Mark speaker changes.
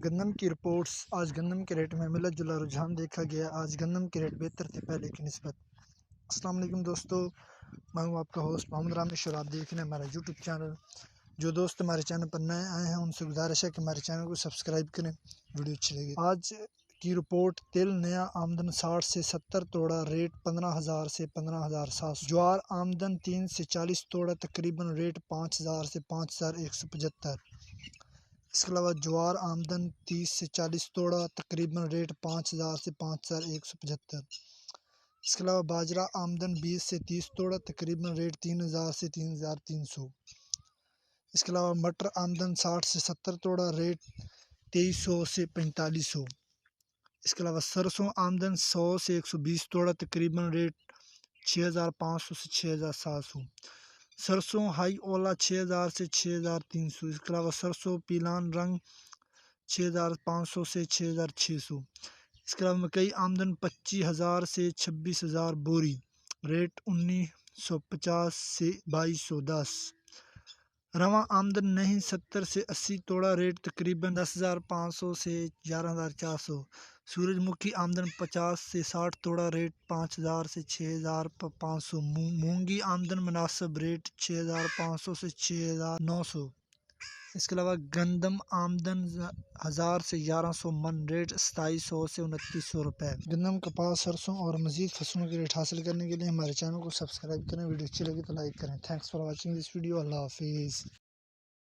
Speaker 1: گندم کی رپورٹس۔ آج گندم کے ریٹ میں ملا جلا رجحان دیکھا گیا۔ آج گندم کے ریٹ بہتر تھے پہلے کی نسبت۔ السلام علیکم دوستو، میں ہوں آپ کا ہوسٹ محمد رامش اور آپ دیکھ رہے ہیں ہمارا یوٹیوب چینل۔ جو دوست ہمارے چینل پر نئے آئے ہیں ان سے گزارش ہے کہ ہمارے چینل کو سبسکرائب کریں، ویڈیو اچھی لگے۔ آج کی رپورٹ: تیل نیا آمدن 60 سے 70 توڑا، ریٹ 15,000 سے 15,700۔ جوار آمدن 3 سے 40 توڑا، تقریباً ریٹ 5,000 سے 5,175۔ اس کے علاوہ جوار آمدن 30 سے 40 توڑا، تقریباً ریٹ 5,000 سے 5,175۔ اس کے علاوہ باجرہ آمدن 20 سے 30 توڑا، تقریباً ریٹ 3,000 سے 3,300۔ اس کے علاوہ مٹر آمدن 60 سے 70 توڑا، ریٹ 2,300 سے 4,500۔ اس کے علاوہ سرسوں آمدن 100 سے 120 توڑا، تقریباً ریٹ 6,500 سے 6,700۔ سرسوں ہائی اولا 6,000 سے 6,300۔ اس کے علاوہ سرسوں پیلان رنگ 6,500 سے 6,600۔ اس کے علاوہ مکئی آمدن 25,000 سے 26,000 بوری، ریٹ 1,950 سے 2,210۔ رواں آمدن نہیں 70 سے 80 توڑا، ریٹ تقریباً 10,500 سے 11,400۔ سورج مکھی آمدن 50 سے 60 توڑا، ریٹ 5,000 سے 6,500۔ مونگی آمدن مناسب، ریٹ 6,500 سے 6,900۔ اس کے علاوہ گندم آمدن 1,000 سے 1,100 من، ریٹ 2,700 سے 2,900 روپے۔ گندم، کپاس، سرسوں اور مزید فصلوں کے ریٹ حاصل کرنے کے لیے ہمارے چینل کو سبسکرائب کریں، ویڈیو اچھی لگی تو لائک کریں۔ Thanks for watching this video. اللہ حافظ۔